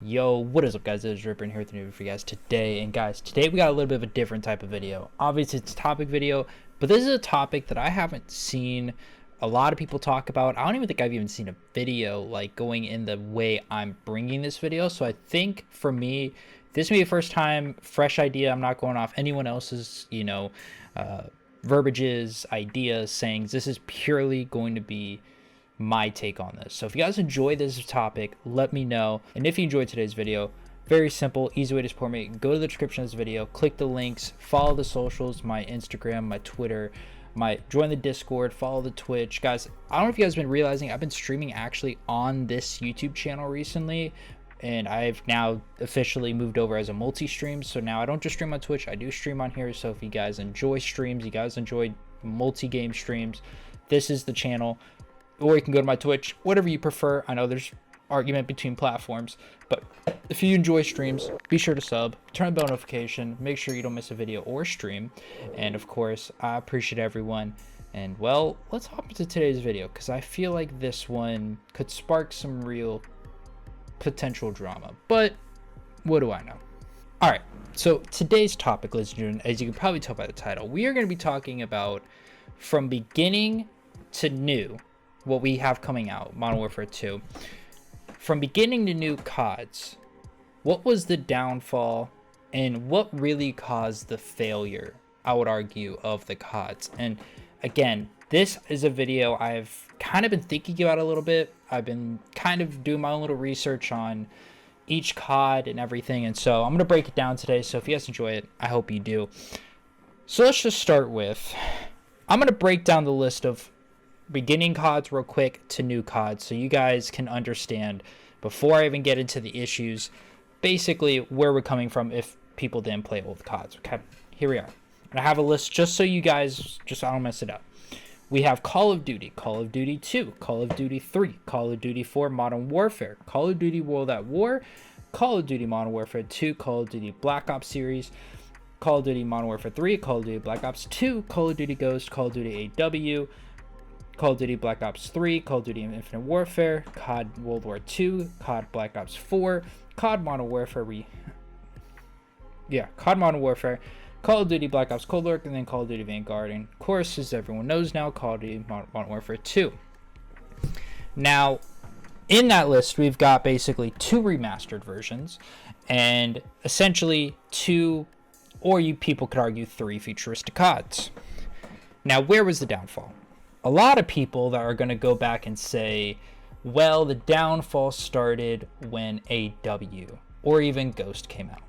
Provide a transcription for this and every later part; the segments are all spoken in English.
Yo, what is up, guys? It is Ripper here with the new video for you guys today. And guys, today we got a little bit of a different type of video. Obviously, it's a topic video, but this is a topic that I haven't seen a lot of people talk about. I don't even think I've even seen a video like going in the way I'm bringing this video. So I think for me, this may be the first time, fresh idea. I'm not going off anyone else's, verbiages, ideas, sayings. This is purely going to be my take on this. So if you guys enjoy this topic, let me know. And if you enjoyed today's video, very simple, easy way to support me, go to the description of this video, click the links, follow the socials, my Instagram, my Twitter, join the Discord, follow the Twitch. Guys, I don't know if you guys have been realizing I've been streaming actually on this YouTube channel recently, and I've now officially moved over as a multi-stream. So now I don't just stream on Twitch, I do stream on here. So if you guys enjoy streams, you guys enjoy multi-game streams, this is the channel. Or you can go to my Twitch, whatever you prefer. I know there's argument between platforms, but if you enjoy streams, be sure to sub, turn on bell notification, make sure you don't miss a video or stream. And of course, I appreciate everyone. And well, let's hop into today's video because I feel like this one could spark some real potential drama. But what do I know? All right, so today's topic, ladies and gentlemen, as you can probably tell by the title, we are going to be talking about from beginning to new, what we have coming out, Modern Warfare 2. From beginning to new CODs, what was the downfall and what really caused the failure, I would argue, of the CODs? And again, this is a video I've kind of been thinking about a little bit. I've been kind of doing my own little research on each COD and everything, and so I'm going to break it down today. So if you guys enjoy it, I hope you do. So let's just start with, I'm going to break down the list of beginning CODs real quick to new CODs so you guys can understand before I even get into the issues, basically where we're coming from if people didn't play old CODs. Okay, here we are. And I have a list just so you guys, just so I don't mess it up. We have Call of Duty, Call of Duty 2, Call of Duty 3, Call of Duty 4 Modern Warfare, Call of Duty World at War, Call of Duty Modern Warfare 2, Call of Duty Black Ops series, Call of Duty Modern Warfare 3, Call of Duty Black Ops 2, Call of Duty Ghost, Call of Duty AW, Call of Duty Black Ops 3, Call of Duty Infinite Warfare, COD World War 2, COD Black Ops 4, COD Modern Warfare COD Modern Warfare, Call of Duty Black Ops Cold War, and then Call of Duty Vanguard, and of course, as everyone knows now, Call of Duty Modern Warfare 2. Now, in that list, we've got basically 2 remastered versions, and essentially 2, or you people could argue 3 futuristic CODs. Now, where was the downfall? A lot of people that are going to go back and say, well, the downfall started when AW or even Ghost came out.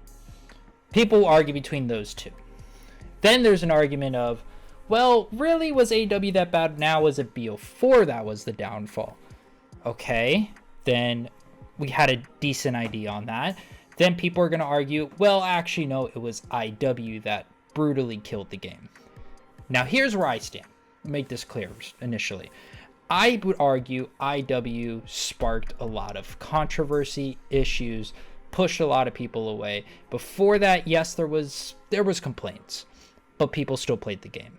People argue between those two. Then there's an argument of, well, really, was AW that bad? Now was it BO4 that was the downfall? Okay, then we had a decent idea on that. Then people are going to argue, well, actually, no, it was IW that brutally killed the game. Now, here's where I stand. Make this clear initially. I would argue IW sparked a lot of controversy, issues, pushed a lot of people away. Before that, yes, there was complaints, but people still played the game.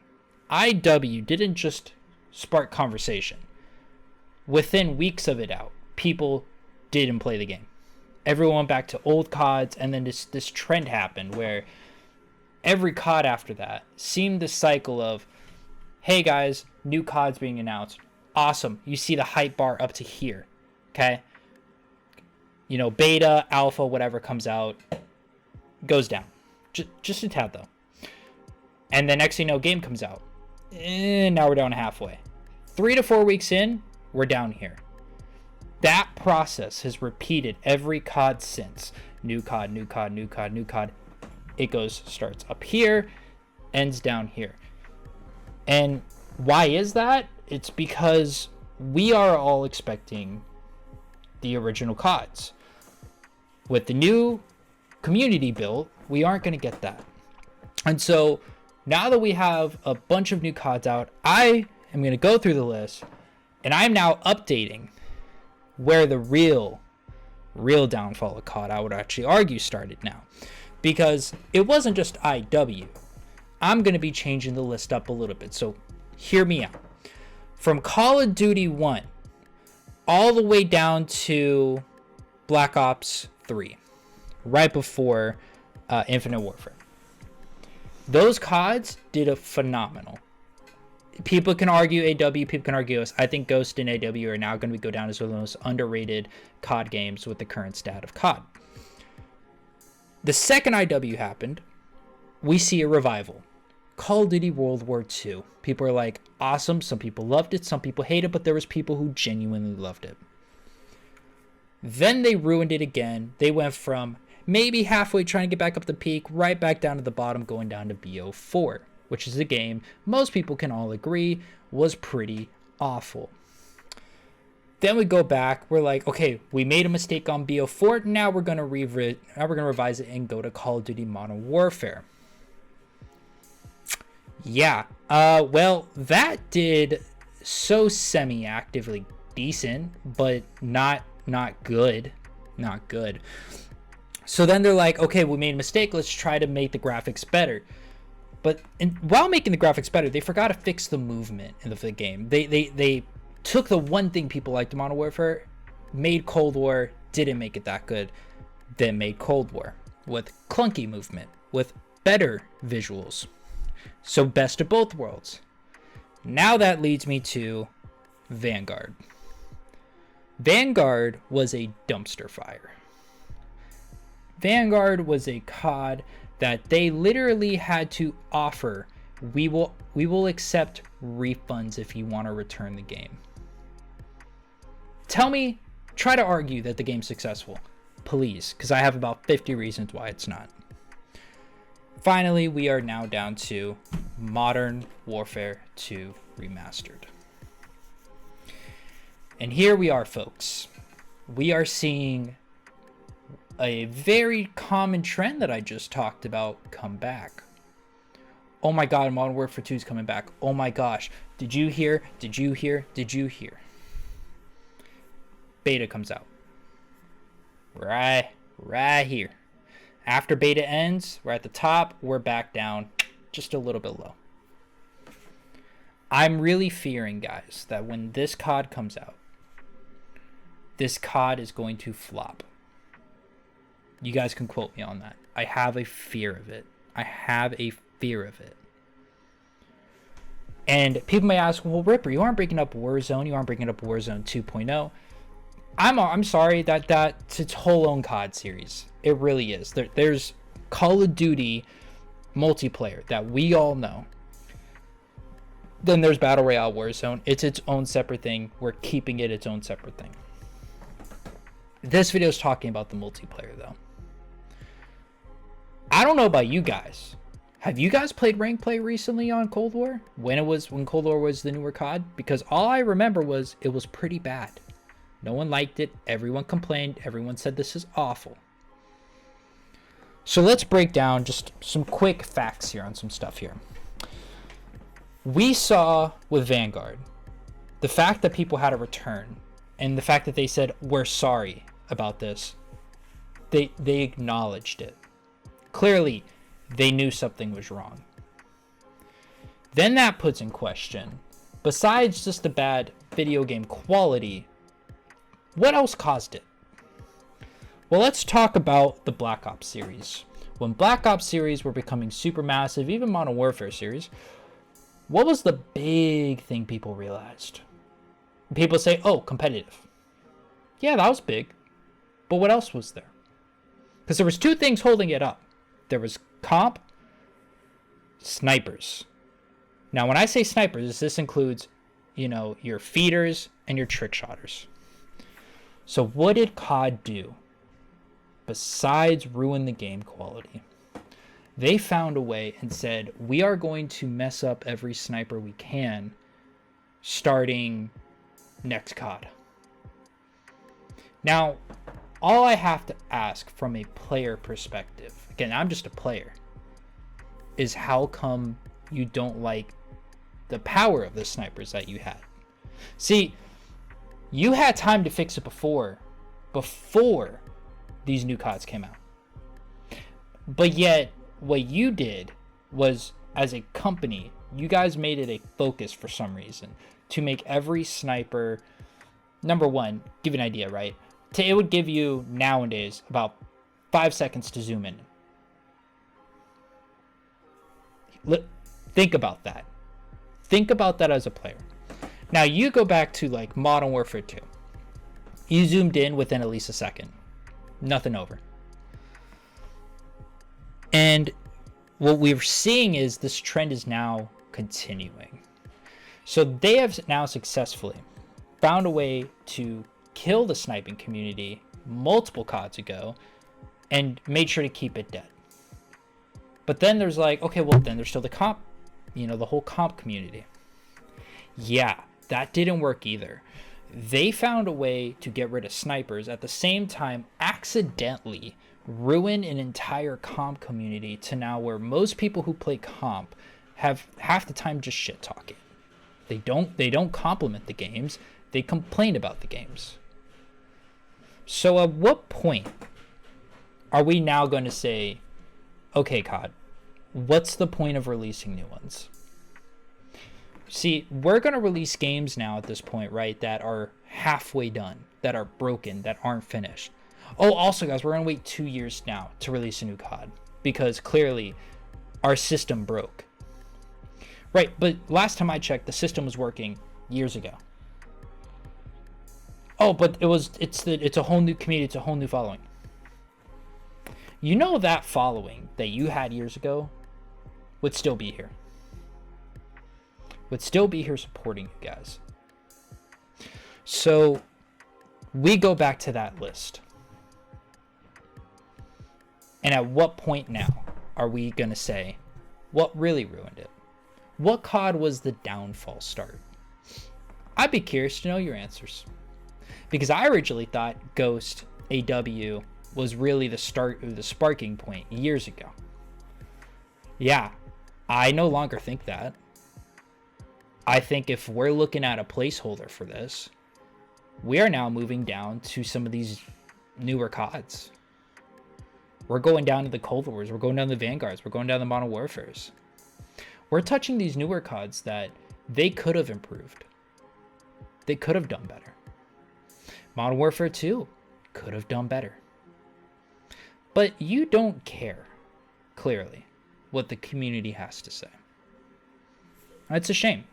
IW didn't just spark conversation. Within weeks of it out, people didn't play the game. Everyone went back to old CODs, and then this trend happened where every COD after that seemed the cycle of, hey guys, new CODs being announced. Awesome. You see the hype bar up to here. Okay. Beta, alpha, whatever comes out, goes down. Just a tad though. And the next thing you know, game comes out. And now we're down halfway. 3 to 4 weeks in, we're down here. That process has repeated every COD since. New COD, new COD, new COD, new COD. It starts up here, ends down here. And why is that? It's because we are all expecting the original CODs. With the new community built, we aren't going to get that. And so now that we have a bunch of new CODs out, I am going to go through the list, and I'm now updating where the real downfall of COD, I would actually argue, started now. Because it wasn't just IW. I'm going to be changing the list up a little bit, so hear me out. From Call of Duty 1 all the way down to Black Ops 3, right before Infinite Warfare. Those CODs did a phenomenal. People can argue AW, people can argue Ghost. I think Ghost and AW are now going to go down as one of the most underrated COD games with the current stat of COD. The second IW happened, we see a revival. Call of Duty World War II. People are like, awesome. Some people loved it, some people hate it, but there was people who genuinely loved it. Then they ruined it again. They went from maybe halfway trying to get back up the peak, right back down to the bottom, going down to BO4, which is a game most people can all agree was pretty awful. Then we go back, we're like, okay, we made a mistake on BO4, now we're gonna revise it and go to Call of Duty Modern Warfare. Yeah, well, that did so semi-actively decent, but not good. Not good. So then they're like, okay, we made a mistake, let's try to make the graphics better. But while making the graphics better, they forgot to fix the movement in the game. They took the one thing people liked in Modern Warfare, made Cold War, didn't make it that good, then made Cold War with clunky movement, with better visuals. So best of both worlds. Now that leads me to Vanguard. Vanguard was a dumpster fire. Vanguard was a COD that they literally had to offer, we will accept refunds if you want to return the game. Tell me, try to argue that the game's successful, please, because I have about 50 reasons why it's not. Finally, we are now down to Modern Warfare 2 Remastered. And here we are, folks. We are seeing a very common trend that I just talked about come back. Oh my god, Modern Warfare 2 is coming back. Oh my gosh. Did you hear? Did you hear? Did you hear? Beta comes out. Right here. After beta ends, we're at the top, we're back down just a little bit low. I'm really fearing, guys, that when this COD comes out, this COD is going to flop. You guys can quote me on that. I have a fear of it. I have a fear of it. And people may ask, well, Ripper, you aren't bringing up Warzone. You aren't bringing up Warzone 2.0. I'm sorry, that's its whole own COD series. It really is. There's Call of Duty multiplayer that we all know. Then there's Battle Royale Warzone. It's its own separate thing. We're keeping it its own separate thing. This video is talking about the multiplayer, though. I don't know about you guys. Have you guys played rank play recently on Cold War? When Cold War was the newer COD? Because all I remember was it was pretty bad. No one liked it. Everyone complained. Everyone said this is awful. So let's break down just some quick facts here on some stuff here. We saw with Vanguard the fact that people had a return and the fact that they said, we're sorry about this. They acknowledged it. Clearly, they knew something was wrong. Then that puts in question, besides just the bad video game quality, what else caused it? Well, let's talk about the Black Ops series. When Black Ops series were becoming super massive, even Modern Warfare series, what was the big thing people realized? People say, oh, competitive. Yeah, that was big. But what else was there? Because there was two things holding it up. There was comp, snipers. Now, when I say snipers, this includes, your feeders and your trick shotters. So what did COD do besides ruin the game quality? They found a way and said, we are going to mess up every sniper we can starting next COD. Now, all I have to ask from a player perspective, again, I'm just a player, is how come you don't like the power of the snipers that you had? See, you had time to fix it before these new CODs came out. But yet, what you did was, as a company, you guys made it a focus for some reason to make every sniper, number one, give you an idea, right? It would give you nowadays about 5 seconds to zoom in. Think about that. Think about that as a player. Now you go back to like Modern Warfare 2. You zoomed in within at least a second. Nothing over. And what we're seeing is this trend is now continuing. So they have now successfully found a way to kill the sniping community multiple CODs ago and made sure to keep it dead. But then there's like, okay, well then there's still the comp, the whole comp community. Yeah, that didn't work either. They found a way to get rid of snipers, at the same time accidentally ruin an entire comp community to now where most people who play comp have half the time just shit talking. They don't compliment the games, they complain about the games. So at what point are we now going to say, okay, COD, what's the point of releasing new ones? See, we're going to release games now at this point, right, that are halfway done, that are broken, that aren't finished. Oh, also, guys, we're going to wait 2 years now to release a new COD because clearly our system broke. Right, but last time I checked, the system was working years ago. Oh, but it's a whole new community, it's a whole new following. You know that following that you had years ago would still be here. Would still be here supporting you guys. So we go back to that list. And at what point now are we going to say what really ruined it? What COD was the downfall start? I'd be curious to know your answers. Because I originally thought Ghost AW was really the start of the sparking point years ago. Yeah, I no longer think that. I think if we're looking at a placeholder for this, we are now moving down to some of these newer CODs. We're going down to the Cold Wars, we're going down to the Vanguards, we're going down to the Modern Warfares. We're touching these newer CODs that they could have improved. They could have done better. Modern Warfare 2 could have done better. But you don't care, clearly, what the community has to say. It's a shame.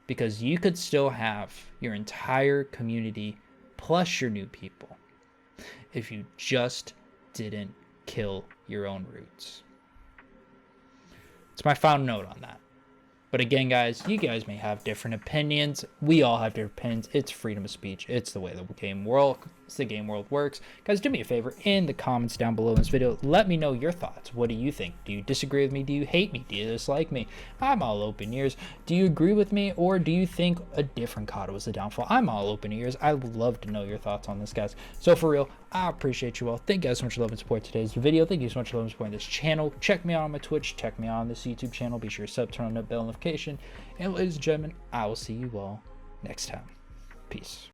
Because you could still have your entire community plus your new people if you just didn't kill your own roots. It's my final note on that. But again, guys, you guys may have different opinions. We all have different opinions. It's freedom of speech. It's the way the game world works. Guys, do me a favor in the comments down below in this video. Let me know your thoughts. What do you think? Do you disagree with me? Do you hate me? Do you dislike me? I'm all open ears. Do you agree with me, or do you think a different COD was the downfall? I'm all open ears. I would love to know your thoughts on this, guys. So for real, I appreciate you all. Thank you guys so much for love and support today's video. Thank you so much for love and supporting this channel. Check me out on my Twitch. Check me out on this YouTube channel. Be sure to sub, turn on that bell notification. And ladies and gentlemen, I will see you all next time. Peace.